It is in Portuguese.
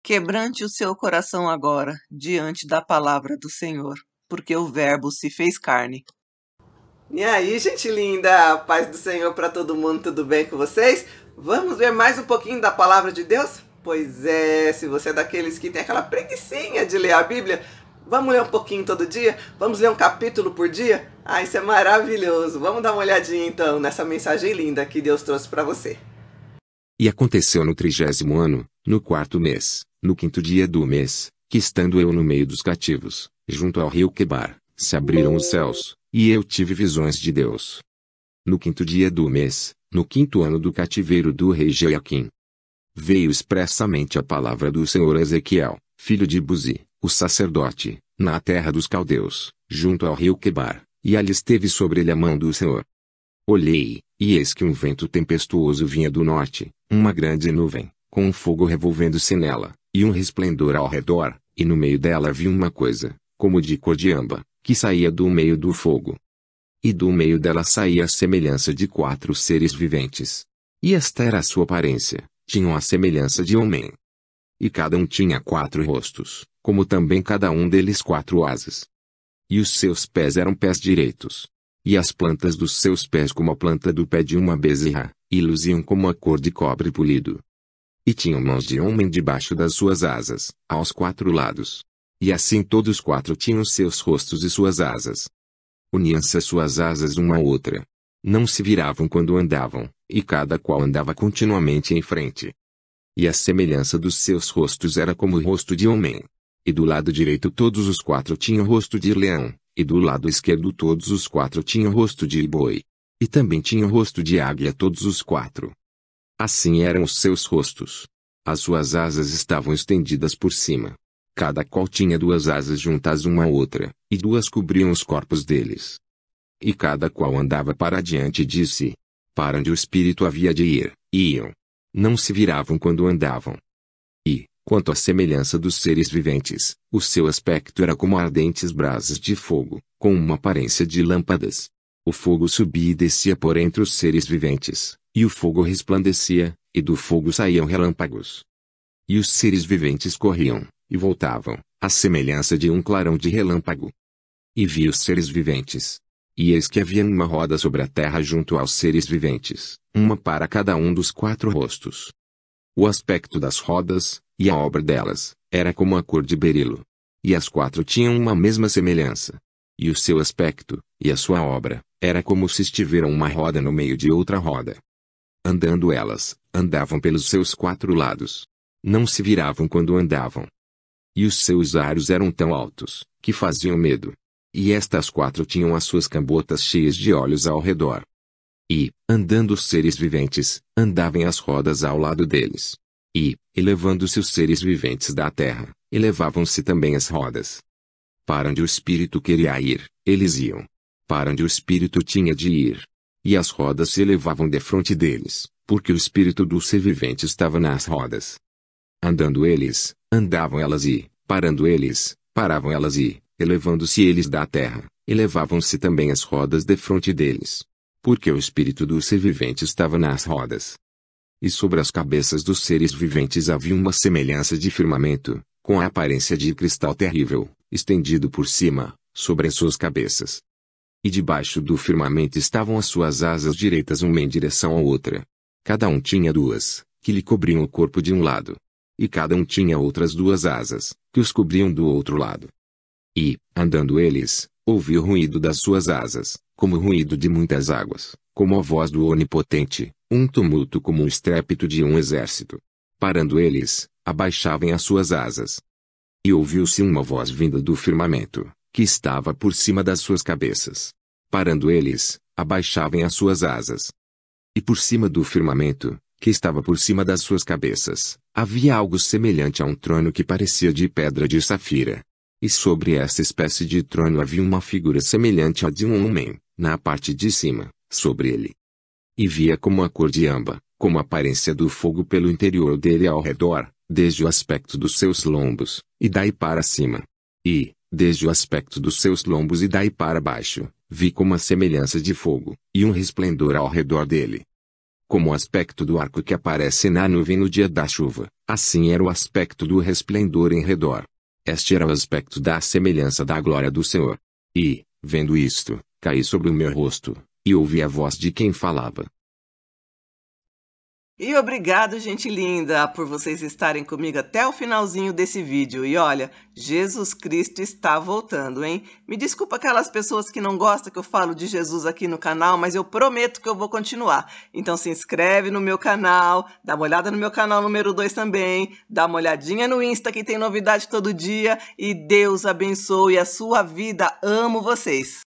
Quebrante o seu coração agora, diante da palavra do Senhor, porque o Verbo se fez carne. E aí, gente linda, paz do Senhor para todo mundo, tudo bem com vocês? Vamos ver mais um pouquinho da palavra de Deus? Pois é, se você é daqueles que tem aquela preguicinha de ler a Bíblia, vamos ler um pouquinho todo dia? Vamos ler um capítulo por dia? Ah, isso é maravilhoso! Vamos dar uma olhadinha então nessa mensagem linda que Deus trouxe para você. E aconteceu no 30º ano, no 4º mês, no 5º dia do mês, que estando eu no meio dos cativos, junto ao rio Quebar, se abriram os céus, e eu tive visões de Deus. No 5º dia do mês, no 5º ano do cativeiro do rei Jeoaquim, veio expressamente a palavra do Senhor a Ezequiel, filho de Buzi, o sacerdote, na terra dos caldeus, junto ao rio Quebar, e ali esteve sobre ele a mão do Senhor. Olhei, e eis que um vento tempestuoso vinha do norte, uma grande nuvem, com um fogo revolvendo-se nela, e um resplendor ao redor, e no meio dela vi uma coisa, como de cor de amba, que saía do meio do fogo. E do meio dela saía a semelhança de 4 seres viventes. E esta era a sua aparência, tinham a semelhança de homem. E cada um tinha 4 rostos, como também cada um deles 4 asas. E os seus pés eram pés direitos. E as plantas dos seus pés como a planta do pé de uma bezerra, e luziam como a cor de cobre polido. E tinham mãos de homem debaixo das suas asas, aos 4 lados. E assim todos 4 tinham seus rostos e suas asas. Uniam-se as suas asas uma à outra. Não se viravam quando andavam, e cada qual andava continuamente em frente. E a semelhança dos seus rostos era como o rosto de homem. E do lado direito todos os 4 tinham rosto de leão, e do lado esquerdo todos os 4 tinham rosto de boi. E também tinham rosto de águia todos os 4. Assim eram os seus rostos. As suas asas estavam estendidas por cima. Cada qual tinha 2 asas juntas uma à outra, e 2 cobriam os corpos deles. E cada qual andava para diante de si. Para onde o espírito havia de ir, iam. Não se viravam quando andavam. E, quanto à semelhança dos seres viventes, o seu aspecto era como ardentes brasas de fogo, com uma aparência de lâmpadas. O fogo subia e descia por entre os seres viventes, e o fogo resplandecia, e do fogo saíam relâmpagos. E os seres viventes corriam, e voltavam, à semelhança de um clarão de relâmpago. E vi os seres viventes. E eis que havia uma roda sobre a terra junto aos seres viventes, uma para cada um dos 4 rostos. O aspecto das rodas, e a obra delas, era como a cor de berilo. E as 4 tinham uma mesma semelhança. E o seu aspecto, e a sua obra, era como se estivera uma roda no meio de outra roda. Andando elas, andavam pelos seus 4 lados. Não se viravam quando andavam. E os seus aros eram tão altos, que faziam medo. E estas 4 tinham as suas cambotas cheias de olhos ao redor. E, andando os seres viventes, andavam as rodas ao lado deles. E, elevando-se os seres viventes da terra, elevavam-se também as rodas. Para onde o espírito queria ir, eles iam. Para onde o espírito tinha de ir. E as rodas se elevavam defronte deles, porque o espírito do ser vivente estava nas rodas. Andando eles, andavam elas e, parando eles, paravam elas e, elevando-se eles da terra, elevavam-se também as rodas defronte deles. Porque o espírito do ser vivente estava nas rodas. E sobre as cabeças dos seres viventes havia uma semelhança de firmamento, com a aparência de cristal terrível, estendido por cima, sobre as suas cabeças. E debaixo do firmamento estavam as suas asas direitas uma em direção à outra. Cada um tinha 2, que lhe cobriam o corpo de um lado. E cada um tinha outras 2 asas, que os cobriam do outro lado. E, andando eles, ouvi o ruído das suas asas, como o ruído de muitas águas, como a voz do Onipotente, um tumulto como o estrépito de um exército. Parando eles, abaixavam as suas asas. E ouviu-se uma voz vinda do firmamento, que estava por cima das suas cabeças. Parando eles, abaixavam as suas asas. E por cima do firmamento, que estava por cima das suas cabeças, havia algo semelhante a um trono que parecia de pedra de safira. E sobre essa espécie de trono havia uma figura semelhante à de um homem, na parte de cima, sobre ele. E via como a cor de amba, como a aparência do fogo pelo interior dele ao redor, desde o aspecto dos seus lombos, e daí para cima. E, desde o aspecto dos seus lombos e daí para baixo, vi como a semelhança de fogo, e um resplendor ao redor dele. Como o aspecto do arco que aparece na nuvem no dia da chuva, assim era o aspecto do resplendor em redor. Este era o aspecto da semelhança da glória do Senhor. E, vendo isto, caí sobre o meu rosto, e ouvi a voz de quem falava. E obrigado, gente linda, por vocês estarem comigo até o finalzinho desse vídeo. E olha, Jesus Cristo está voltando, hein? Me desculpa aquelas pessoas que não gostam que eu falo de Jesus aqui no canal, mas eu prometo que eu vou continuar. Então se inscreve no meu canal, dá uma olhada no meu canal número 2 também, dá uma olhadinha no Insta que tem novidade todo dia e Deus abençoe a sua vida. Amo vocês!